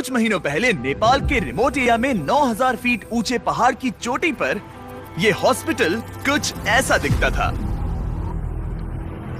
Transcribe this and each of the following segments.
कुछ महीनों पहले नेपाल के रिमोट एरिया में 9000 फीट ऊंचे पहाड़ की चोटी पर ये हॉस्पिटल कुछ ऐसा दिखता था।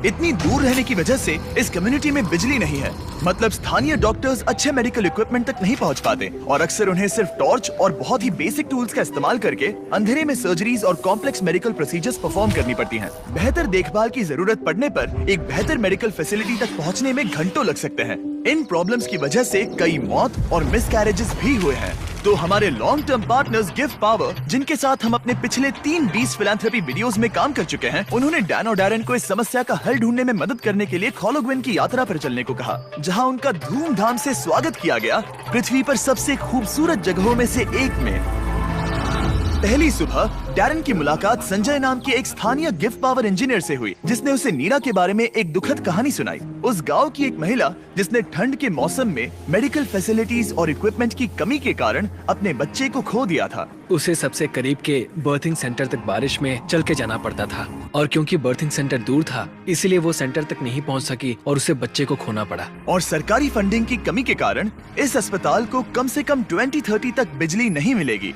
इतनी दूर रहने की वजह से इस कम्युनिटी में बिजली नहीं है, मतलब स्थानीय डॉक्टर्स अच्छे मेडिकल इक्विपमेंट तक नहीं पहुंच पाते और अक्सर उन्हें सिर्फ टॉर्च और बहुत ही बेसिक टूल्स का इस्तेमाल करके अंधेरे में सर्जरीज और कॉम्प्लेक्स मेडिकल प्रोसीजर्स परफॉर्म करनी पड़ती हैं। बेहतर देखभाल की जरूरत पड़ने पर एक बेहतर मेडिकल फैसिलिटी तक पहुंचने में घंटों लग सकते हैं। इन प्रॉब्लम्स की वजह से कई मौत और मिसकैरेजेस भी हुए हैं। तो हमारे long term partners give power, जिनके साथ हम अपने पिछले 3 बीस फिलैंथ्रोपी वीडियोस में काम कर चुके हैं, उन्होंने डैन और डैरेन को इस समस्या का हल ढूंढने में मदद करने के लिए खोलोग्विन की यात्रा पर चलने को कहा, जहां उनका धूमधाम से स्वागत किया गया पृथ्वी पर सबसे खूबसूरत जगहों में से एक में। पहली सुबह डैरेन की मुलाकात संजय नाम के एक स्थानीय गिव पावर इंजीनियर से हुई, जिसने उसे नीरा के बारे में एक दुखद कहानी सुनाई। उस गांव की एक महिला जिसने ठंड के मौसम में मेडिकल फैसिलिटीज और इक्विपमेंट की कमी के कारण अपने बच्चे को खो दिया था। उसे सबसे करीब के बर्थिंग सेंटर तक बारिश में चल के जाना पड़ता था और क्योंकि बर्थिंग सेंटर दूर था, इसलिए वो सेंटर तक नहीं पहुंच सकी और उसे बच्चे को खोना पड़ा। और सरकारी फंडिंग की कमी के कारण इस अस्पताल को कम से कम 2030 तक बिजली नहीं मिलेगी।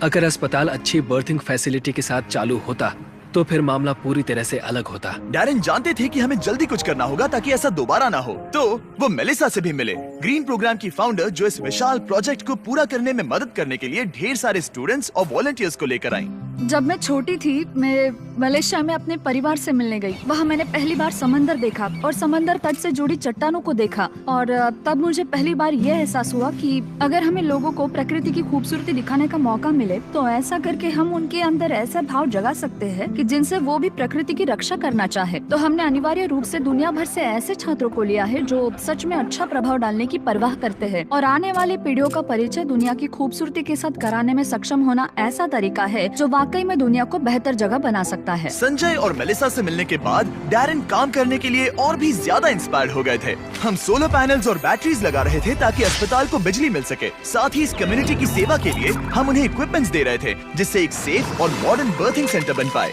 अगर अस्पताल अच्छी बर्थिंग फैसिलिटी के साथ चालू होता तो फिर मामला पूरी तरह से अलग होता। डैरेन जानते थे कि हमें जल्दी कुछ करना होगा ताकि ऐसा दोबारा ना हो, तो वो मेलिसा से भी मिले, ग्रीन प्रोग्राम की फाउंडर, जो इस विशाल प्रोजेक्ट को पूरा करने में मदद करने के लिए ढेर सारे स्टूडेंट्स और वॉलंटियर्स को लेकर आई। जब मैं छोटी थी, मैं मलेशिया में अपने परिवार से मिलने गई। वहाँ मैंने पहली बार समंदर देखा और समंदर तट से जुड़ी चट्टानों को देखा और तब मुझे पहली बार यह एहसास हुआ कि अगर हमें लोगों को प्रकृति की खूबसूरती दिखाने का मौका मिले तो ऐसा करके हम उनके अंदर ऐसा भाव जगा सकते हैं कि जिनसे वो भी प्रकृति की रक्षा करना चाहे। तो हमने अनिवार्य रूप से दुनिया भर से ऐसे छात्रों को लिया है जो सच में अच्छा प्रभाव डालने की परवाह करते हैं और आने वाली पीढ़ियों का परिचय दुनिया की खूबसूरती के साथ कराने में सक्षम होना ऐसा तरीका है जो वाकई में दुनिया को बेहतर जगह बना सकता है। संजय और मेलिसा से मिलने के बाद डैरेन काम करने के लिए और भी ज्यादा इंस्पायर्ड हो गए थे। हम सोलर पैनल्स और बैटरीज लगा रहे थे ताकि अस्पताल को बिजली मिल सके। साथ ही इस कम्युनिटी की सेवा के लिए हम उन्हें इक्विपमेंट्स दे रहे थे, जिससे एक सेफ और मॉडर्न बर्थिंग सेंटर बन पाए।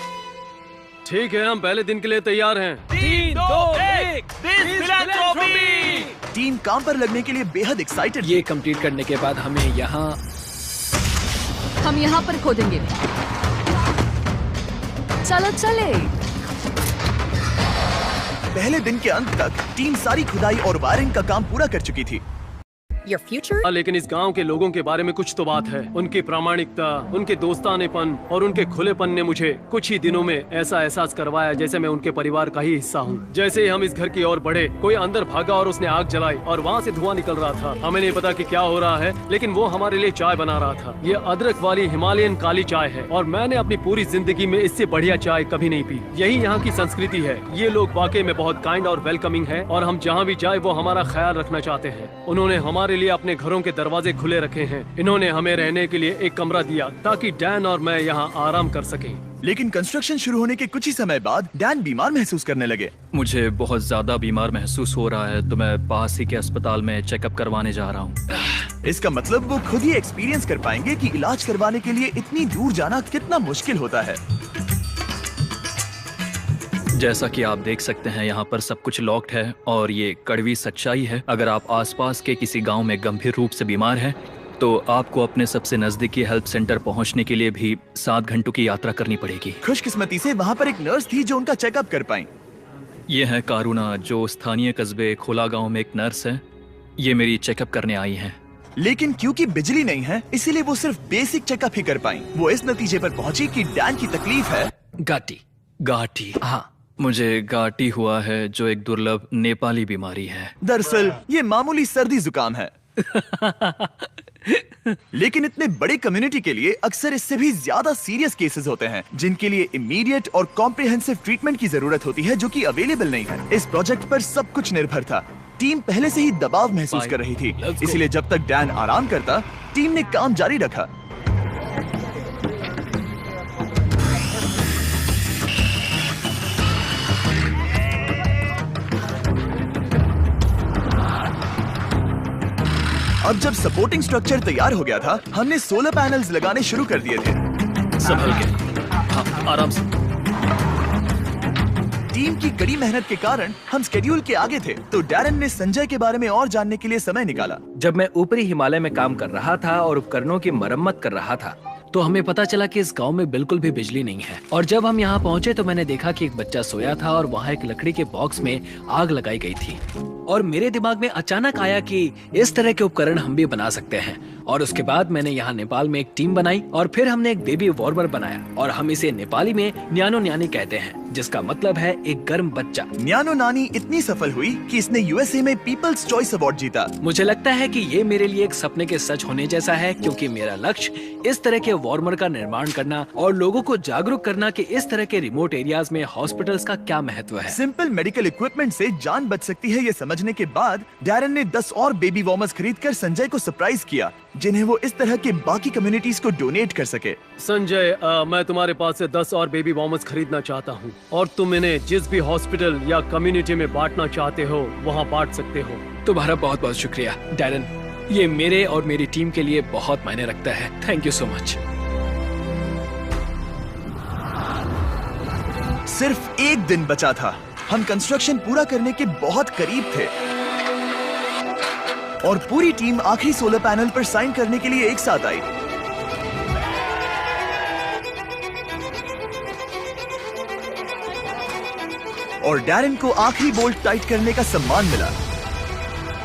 ठीक है, हम पहले दिन के लिए तैयार हैं। 3, 2, 1 टीम काम पर लगने के लिए बेहद एक्साइटेड। ये कंप्लीट करने के बाद हम यहाँ पर खोदेंगे। चलो चले। पहले दिन के अंत तक टीम सारी खुदाई और वायरिंग का काम पूरा कर चुकी थी। Your future? लेकिन इस गांव के लोगों के बारे में कुछ तो बात है। उनकी प्रामाणिकता, उनके दोस्तानेपन और उनके खुलेपन ने मुझे कुछ ही दिनों में ऐसा एहसास करवाया जैसे मैं उनके परिवार का ही हिस्सा हूँ। जैसे ही हम इस घर की ओर बढ़े, कोई अंदर भागा और उसने आग जलाई और वहाँ से धुआं निकल रहा था। हमें नहीं पता कि क्या हो रहा है, लेकिन वो हमारे लिए चाय बना रहा था। ये अदरक वाली हिमालयन काली चाय है और मैंने अपनी पूरी जिंदगी में इससे बढ़िया चाय कभी नहीं पी। यही यहाँ की संस्कृति है। ये लोग वाकई में बहुत काइंड और वेलकमिंग है और हम जहाँ भी जाए वो हमारा ख्याल रखना चाहते हैं। उन्होंने हमारे लिए अपने घरों के दरवाजे खुले रखे हैं। इन्होंने हमें रहने के लिए एक कमरा दिया ताकि डैन और मैं यहाँ आराम कर सकें। लेकिन कंस्ट्रक्शन शुरू होने के कुछ ही समय बाद डैन बीमार महसूस करने लगे। मुझे बहुत ज्यादा बीमार महसूस हो रहा है, तो मैं पास ही के अस्पताल में चेकअप करवाने जा रहा हूँ। इसका मतलब वो खुद ही एक्सपीरियंस कर पाएंगे कि इलाज करवाने के लिए इतनी दूर जाना कितना मुश्किल होता है। जैसा कि आप देख सकते हैं, यहाँ पर सब कुछ लॉक्ड है और ये कड़वी सच्चाई है। अगर आप आसपास के किसी गांव में गंभीर रूप से बीमार हैं, तो आपको अपने सबसे नजदीकी हेल्प सेंटर पहुंचने के लिए भी 7 घंटों की यात्रा करनी पड़ेगी। खुशकिस्मती से वहाँ पर एक नर्स थी जो उनका चेकअप कर पाई। ये है कारुणा, जो स्थानीय कस्बे खोला गाँव में एक नर्स है। ये मेरी चेकअप करने आई है। लेकिन क्योंकि बिजली नहीं है, इसीलिए वो सिर्फ बेसिक चेकअप ही कर पाई। वो इस नतीजे पर पहुंची कि डैन की तकलीफ है गाटी। हाँ, मुझे गाटी हुआ है, जो एक दुर्लभ नेपाली बीमारी है। दरअसल ये मामूली सर्दी जुकाम है। लेकिन इतने बड़े कम्युनिटी के लिए अक्सर इससे भी ज्यादा सीरियस केसेस होते हैं, जिनके लिए इमीडिएट और कॉम्प्रिहेंसिव ट्रीटमेंट की जरूरत होती है, जो कि अवेलेबल नहीं है। इस प्रोजेक्ट पर सब कुछ निर्भर था। टीम पहले से ही दबाव महसूस कर रही थी, इसलिए जब तक डैन आराम करता, टीम ने काम जारी रखा। अब जब सपोर्टिंग स्ट्रक्चर तैयार हो गया था, हमने सोलर पैनल्स लगाने शुरू कर दिए थे। संभल के, हाँ, आराम से। टीम की कड़ी मेहनत के कारण हम स्केड्यूल के आगे थे, तो डैरन ने संजय के बारे में और जानने के लिए समय निकाला। जब मैं ऊपरी हिमालय में काम कर रहा था और उपकरणों की मरम्मत कर रहा था, तो हमें पता चला कि इस गांव में बिल्कुल भी बिजली नहीं है। और जब हम यहाँ पहुँचे तो मैंने देखा कि एक बच्चा सोया था और वहाँ एक लकड़ी के बॉक्स में आग लगाई गई थी। और मेरे दिमाग में अचानक आया कि इस तरह के उपकरण हम भी बना सकते हैं। और उसके बाद मैंने यहाँ नेपाल में एक टीम बनाई और फिर हमने एक बेबी वार्मर बनाया, और हम इसे नेपाली में न्यानो न्यानी कहते हैं, जिसका मतलब है एक गर्म बच्चा। न्यानो नानी इतनी सफल हुई कि इसने यूएसए में पीपल्स चॉइस अवार्ड जीता। मुझे लगता है कि ये मेरे लिए एक सपने के सच होने जैसा है, क्योंकि मेरा लक्ष्य इस तरह के वार्मर का निर्माण करना और लोगों को जागरूक करना कि इस तरह के रिमोट एरियाज में हॉस्पिटल्स का क्या महत्व है। सिंपल मेडिकल इक्विपमेंट से जान बच सकती है, ये समझने के बाद डैरन ने 10 और बेबी वार्मर्स खरीदकर संजय को सरप्राइज किया, जिन्हें वो इस तरह के बाकी कम्युनिटीज को डोनेट कर सके। संजय, मैं तुम्हारे पास से 10 और बेबी वार्मर्स खरीदना चाहता हूँ, और तुम इन्हें जिस भी हॉस्पिटल या कम्युनिटी में बांटना चाहते हो वहाँ बांट सकते हो। तुम्हारा बहुत बहुत शुक्रिया डैरन, ये मेरे और मेरी टीम के लिए बहुत मायने रखता है। Thank you so much. सिर्फ एक दिन बचा था, हम कंस्ट्रक्शन पूरा करने के बहुत करीब थे और पूरी टीम आखिरी सोलर पैनल पर साइन करने के लिए एक साथ आई। और डैरन को आखिरी बोल्ट टाइट करने का सम्मान मिला।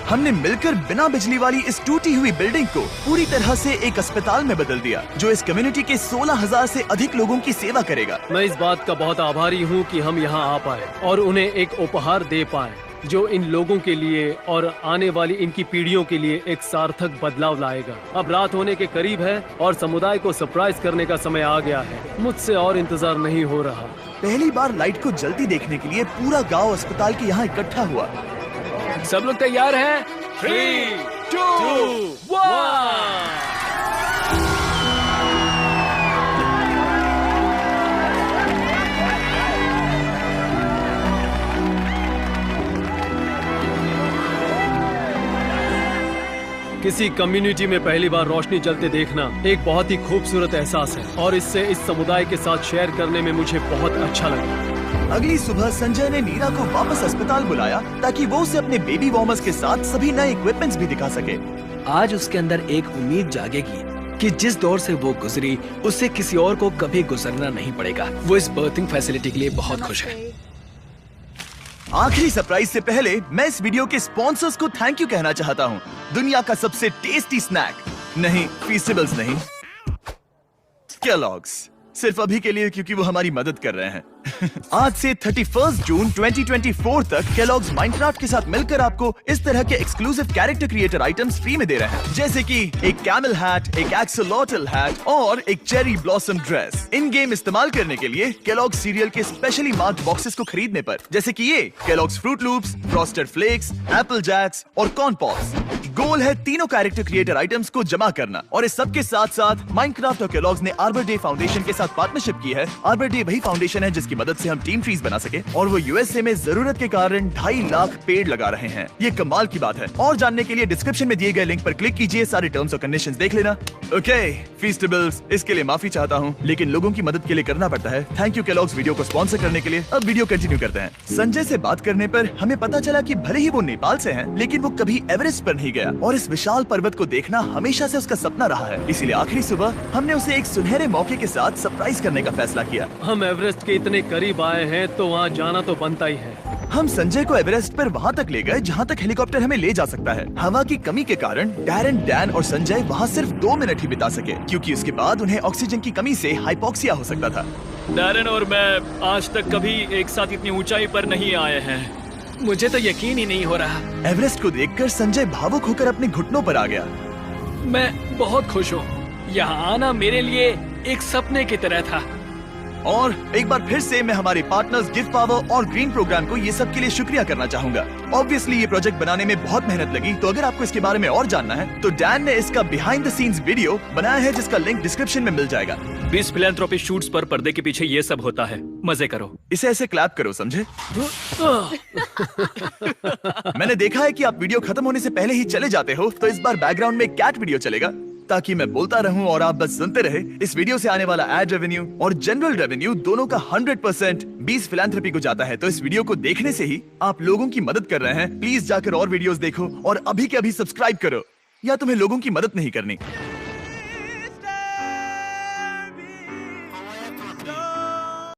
हमने मिलकर बिना बिजली वाली इस टूटी हुई बिल्डिंग को पूरी तरह से एक अस्पताल में बदल दिया, जो इस कम्युनिटी के 16,000 से अधिक लोगों की सेवा करेगा। मैं इस बात का बहुत आभारी हूँ कि हम यहाँ आ पाए और उन्हें एक उपहार दे पाए जो इन लोगों के लिए और आने वाली इनकी पीढ़ियों के लिए एक सार्थक बदलाव लाएगा। अब रात होने के करीब है और समुदाय को सरप्राइज करने का समय आ गया है। मुझसे और इंतजार नहीं हो रहा। पहली बार लाइट को जलती देखने के लिए पूरा गांव अस्पताल के यहाँ इकट्ठा हुआ। सब लोग तैयार हैं? 3, 2, 1। किसी कम्युनिटी में पहली बार रोशनी जलते देखना एक बहुत ही खूबसूरत एहसास है, और इससे इस समुदाय के साथ शेयर करने में मुझे बहुत अच्छा लगा। अगली सुबह संजय ने नीरा को वापस अस्पताल बुलाया ताकि वो उसे अपने बेबी वार्मर्स के साथ सभी नए इक्विपमेंट्स भी दिखा सके। आज उसके अंदर एक उम्मीद जागेगी कि जिस दौर से वो गुजरी उससे किसी और को कभी गुजरना नहीं पड़ेगा। वो इस बर्थिंग फैसिलिटी के लिए बहुत खुश है। आखिरी सरप्राइज से पहले मैं इस वीडियो के स्पॉन्सर्स को थैंक यू कहना चाहता हूँ। दुनिया का सबसे टेस्टी स्नैक, नहीं फीस्टेबल्स नहीं, केलॉग्स। सिर्फ अभी के लिए क्योंकि वो हमारी मदद कर रहे हैं। आज से 31 जून 2024 तक केलॉग्स माइनक्राफ्ट के साथ मिलकर आपको इस तरह के exclusive character creator items free में दे रहे हैं, जैसे कि एक कैमल हैट, एक एक्सोलॉटल हैट और एक cherry blossom dress. In game इस्तेमाल करने के लिए केलॉग्स सीरियल के स्पेशली मार्क्ड बॉक्सेस को खरीदने पर, जैसे कि ये Kellogg's Froot Loops, frosted flakes, Apple Jacks और कॉर्न पॉप्स। गोल है तीनों कैरेक्टर क्रिएटर आइटम्स को जमा करना, और इस सब के साथ साथ माइनक्राफ्ट और केलॉग्स ने आर्बर डे फाउंडेशन के साथ पार्टनरशिप की है। आर्बर डे वही फाउंडेशन है जिसकी मदद से हम टीम ट्रीज बना सके, और वो यूएसए में जरूरत के कारण 2.5 लाख पेड़ लगा रहे हैं। ये कमाल की बात है। और जानने के लिए डिस्क्रिप्शन में दिए गए लिंक पर क्लिक कीजिए, सारे टर्म्स और कंडीशंस देख लेना। ओके फीस्टेबल्स, इसके लिए माफी चाहता हूँ, लेकिन लोगों की मदद के लिए करना पड़ता है। थैंक यू केलॉग्स वीडियो को स्पॉन्सर करने के लिए। अब वीडियो कंटिन्यू करते हैं। संजय से बात करने पर हमें पता चला कि भले ही वो नेपाल से हैं, लेकिन वो कभी एवरेस्ट पर नहीं गया, और इस विशाल पर्वत को देखना हमेशा से उसका सपना रहा है। इसीलिए आखिरी सुबह हमने उसे एक सुनहरे मौके के साथ सरप्राइज करने का फैसला किया। हम एवरेस्ट के इतने करीब आए हैं तो वहाँ जाना तो बनता ही है। हम संजय को एवरेस्ट पर वहाँ तक ले गए जहाँ तक हेलीकॉप्टर हमें ले जा सकता है। हवा की कमी के कारण डैरन, डैन और संजय वहाँ सिर्फ 2 मिनट ही बिता सके, क्योंकि उसके बाद उन्हें ऑक्सीजन की कमी से हाइपोक्सिया हो सकता था। डैरन और मैं आज तक कभी एक साथ इतनी ऊंचाई पर नहीं आए हैं। मुझे तो यकीन ही नहीं हो रहा। एवरेस्ट को देखकर संजय भावुक होकर अपने घुटनों पर आ गया। मैं बहुत खुश हूँ। यहाँ आना मेरे लिए एक सपने की तरह था। और एक बार फिर से मैं हमारे पार्टनर्स गिव पावर और ग्रीन प्रोग्राम को ये सब के लिए शुक्रिया करना चाहूंगा। ऑब्वियसली ये प्रोजेक्ट बनाने में बहुत मेहनत लगी, तो अगर आपको इसके बारे में और जानना है तो डैन ने इसका बिहाइंड द सीन्स वीडियो बनाया है, जिसका लिंक डिस्क्रिप्शन में मिल जाएगा। 20 फिलैंथ्रोपी शूट्स पर पर्दे के पीछे ये सब होता है। मजे करो। इसे ऐसे क्लैप करो, समझे? मैंने देखा है कि आप वीडियो खत्म होने से पहले ही चले जाते हो, तो इस बार बैकग्राउंड में कैट वीडियो चलेगा। ताकि मैं बोलता रहूं और आप बस सुनते रहे। इस वीडियो से आने वाला एड रेवेन्यू और जनरल रेवेन्यू दोनों का 100% बीस फिलैंथ्रोपी को जाता है। तो इस वीडियो को देखने से ही आप लोगों की मदद कर रहे हैं। प्लीज जाकर और वीडियोस देखो और अभी के अभी सब्सक्राइब करो, या तुम्हें लोगों की मदद नहीं करनी।